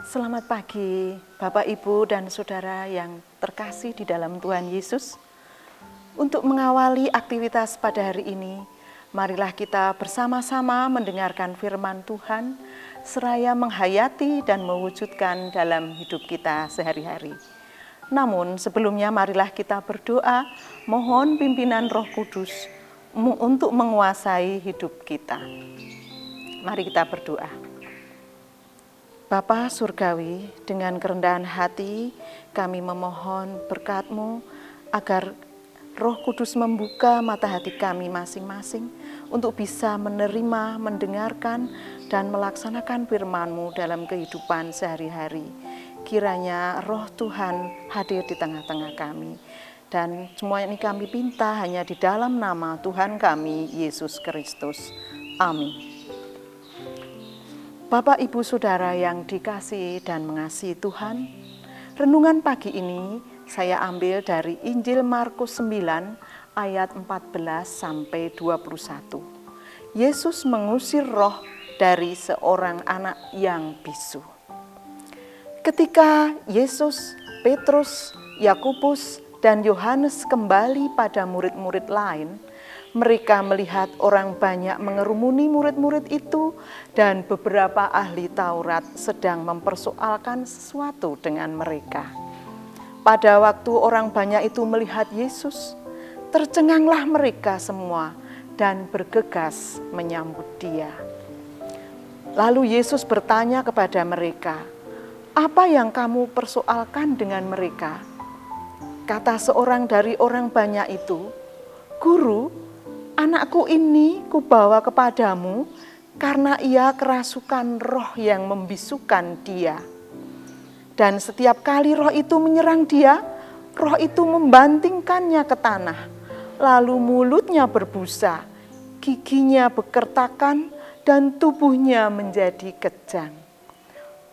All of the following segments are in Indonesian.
Selamat pagi, Bapak, Ibu, dan Saudara yang terkasih di dalam Tuhan Yesus. Untuk mengawali aktivitas pada hari ini, marilah kita bersama-sama mendengarkan firman Tuhan, seraya menghayati dan mewujudkan dalam hidup kita sehari-hari. Namun sebelumnya marilah kita berdoa, mohon pimpinan Roh Kudus untuk menguasai hidup kita. Mari kita berdoa. Bapa Surgawi, dengan kerendahan hati kami memohon berkat-Mu agar Roh Kudus membuka mata hati kami masing-masing untuk bisa menerima, mendengarkan, dan melaksanakan firman-Mu dalam kehidupan sehari-hari. Kiranya Roh Tuhan hadir di tengah-tengah kami. Dan semua ini kami minta hanya di dalam nama Tuhan kami, Yesus Kristus. Amin. Bapak, Ibu, Saudara yang dikasihi dan mengasihi Tuhan, renungan pagi ini saya ambil dari Injil Markus 9 ayat 14 sampai 21. Yesus mengusir roh dari seorang anak yang bisu. Ketika Yesus, Petrus, Yakobus, dan Yohanes kembali pada murid-murid lain, mereka melihat orang banyak mengerumuni murid-murid itu dan beberapa ahli Taurat sedang mempersoalkan sesuatu dengan mereka. Pada waktu orang banyak itu melihat Yesus, tercenganglah mereka semua dan bergegas menyambut Dia. Lalu Yesus bertanya kepada mereka, "Apa yang kamu persoalkan dengan mereka?" Kata seorang dari orang banyak itu, "Guru, anakku ini kubawa kepadamu karena ia kerasukan roh yang membisukan dia. Dan setiap kali roh itu menyerang dia, roh itu membantingkannya ke tanah. Lalu mulutnya berbusa, giginya bekertakan, dan tubuhnya menjadi kejang.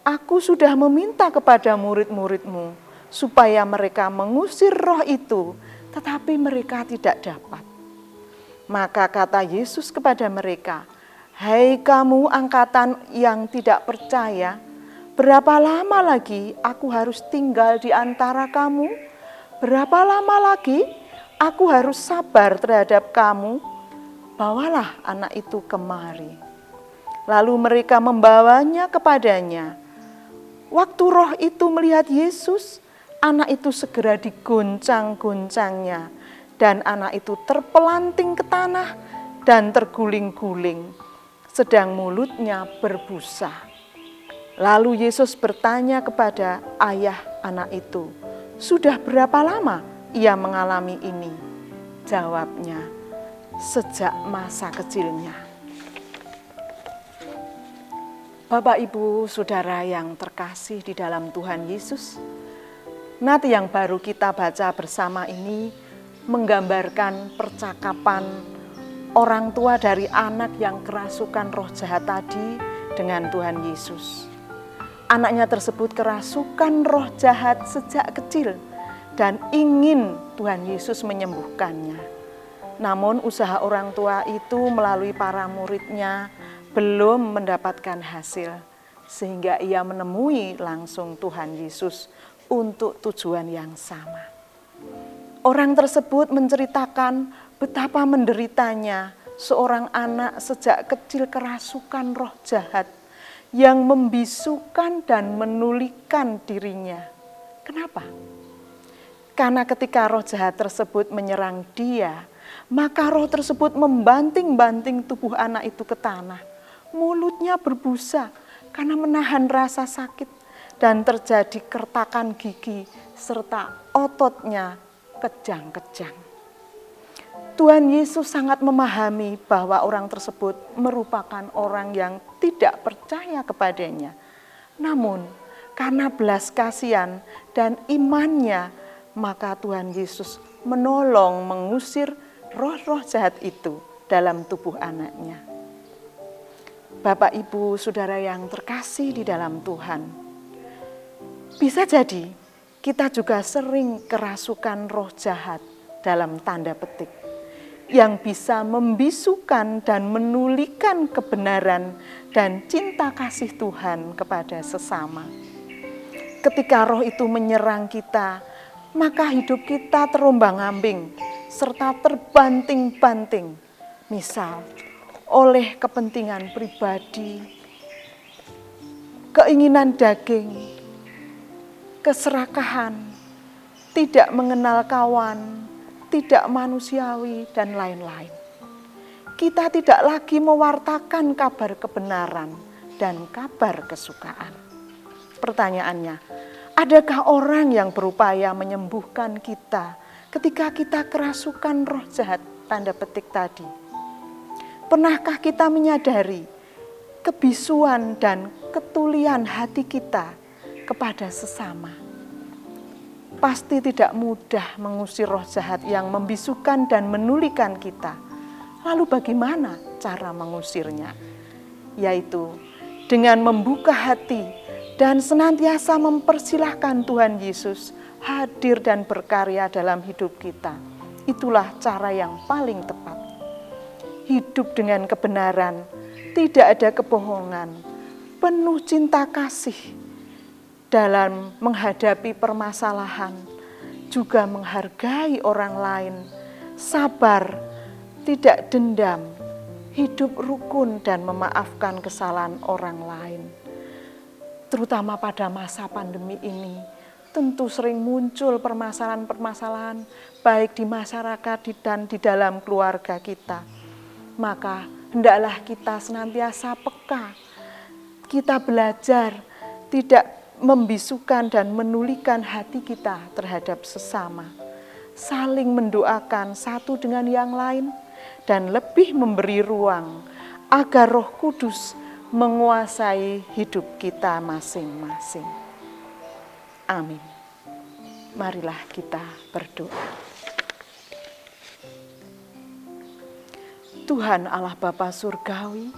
Aku sudah meminta kepada murid-muridmu supaya mereka mengusir roh itu, tetapi mereka tidak dapat." Maka kata Yesus kepada mereka, "Hai kamu angkatan yang tidak percaya, berapa lama lagi aku harus tinggal di antara kamu? Berapa lama lagi aku harus sabar terhadap kamu? Bawalah anak itu kemari." Lalu mereka membawanya kepadanya. Waktu roh itu melihat Yesus, anak itu segera digoncang-goncangnya. Dan anak itu terpelanting ke tanah dan terguling-guling, sedang mulutnya berbusa. Lalu Yesus bertanya kepada ayah anak itu, "Sudah berapa lama ia mengalami ini?" Jawabnya, "Sejak masa kecilnya." Bapak, Ibu, Saudara yang terkasih di dalam Tuhan Yesus, nat yang baru kita baca bersama ini menggambarkan percakapan orang tua dari anak yang kerasukan roh jahat tadi dengan Tuhan Yesus. Anaknya tersebut kerasukan roh jahat sejak kecil dan ingin Tuhan Yesus menyembuhkannya. Namun usaha orang tua itu melalui para muridnya belum mendapatkan hasil, sehingga ia menemui langsung Tuhan Yesus untuk tujuan yang sama. Orang tersebut menceritakan betapa menderitanya seorang anak sejak kecil kerasukan roh jahat yang membisukan dan menulikan dirinya. Kenapa? Karena ketika roh jahat tersebut menyerang dia, maka roh tersebut membanting-banting tubuh anak itu ke tanah. Mulutnya berbusa karena menahan rasa sakit dan terjadi kertakan gigi serta ototnya kejang-kejang. Tuhan Yesus sangat memahami bahwa orang tersebut merupakan orang yang tidak percaya kepadanya. Namun, karena belas kasihan dan imannya, maka Tuhan Yesus menolong mengusir roh-roh jahat itu dalam tubuh anaknya. Bapak, Ibu, Saudara yang terkasih di dalam Tuhan, bisa jadi kita juga sering kerasukan roh jahat dalam tanda petik yang bisa membisukan dan menulikan kebenaran dan cinta kasih Tuhan kepada sesama. ketika roh itu menyerang kita, maka hidup kita terombang-ambing serta terbanting-banting. Misal, oleh kepentingan pribadi, keinginan daging, keserakahan, tidak mengenal kawan, tidak manusiawi, dan lain-lain. Kita tidak lagi mewartakan kabar kebenaran dan kabar kesukaan. Pertanyaannya, adakah orang yang berupaya menyembuhkan kita ketika kita kerasukan roh jahat tanda petik tadi? Pernahkah kita menyadari kebisuan dan ketulian hati kita kepada sesama? Pasti tidak mudah mengusir roh jahat yang membisukan dan menulikan kita. Lalu bagaimana cara mengusirnya? Yaitu dengan membuka hati dan senantiasa mempersilahkan Tuhan Yesus hadir dan berkarya dalam hidup kita. Itulah cara yang paling tepat. Hidup dengan kebenaran, tidak ada kebohongan, penuh cinta kasih dalam menghadapi permasalahan, juga menghargai orang lain, sabar, tidak dendam, hidup rukun dan memaafkan kesalahan orang lain. Terutama pada masa pandemi ini, tentu sering muncul permasalahan-permasalahan baik di masyarakat dan di dalam keluarga kita. Maka hendaklah kita senantiasa peka. Kita belajar tidak membisukan dan menulikan hati kita terhadap sesama. Saling mendoakan satu dengan yang lain, dan lebih memberi ruang agar Roh Kudus menguasai hidup kita masing-masing. Amin. Marilah kita berdoa. Tuhan Allah Bapa Surgawi,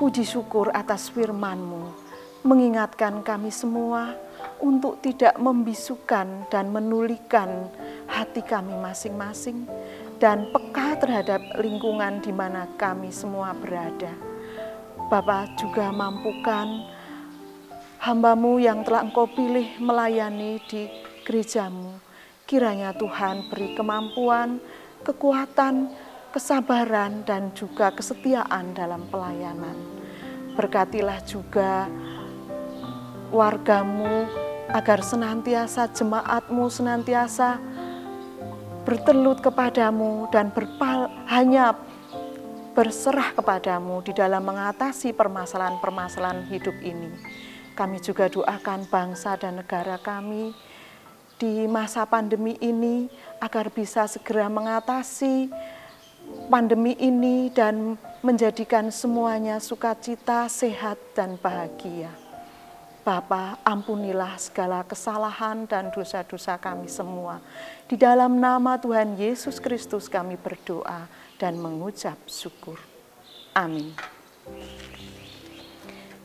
puji syukur atas firman-Mu, mengingatkan kami semua untuk tidak membisukan dan menulikan hati kami masing-masing, dan peka terhadap lingkungan di mana kami semua berada. Bapa juga mampukan hamba-Mu yang telah Engkau pilih melayani di gereja-Mu. Kiranya Tuhan beri kemampuan, kekuatan, kesabaran, dan juga kesetiaan dalam pelayanan. Berkatilah juga warga-Mu agar senantiasa jemaat-Mu senantiasa bertelut kepadamu dan hanya berserah kepadamu di dalam mengatasi permasalahan-permasalahan hidup ini. Kami juga doakan bangsa dan negara kami di masa pandemi ini agar bisa segera mengatasi pandemi ini dan menjadikan semuanya sukacita, sehat, dan bahagia. Bapa, ampunilah segala kesalahan dan dosa-dosa kami semua. Di dalam nama Tuhan Yesus Kristus kami berdoa dan mengucap syukur. Amin.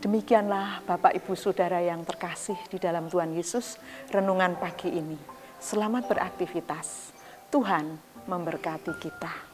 Demikianlah Bapak Ibu Saudara yang terkasih di dalam Tuhan Yesus, renungan pagi ini. Selamat beraktivitas. Tuhan memberkati kita.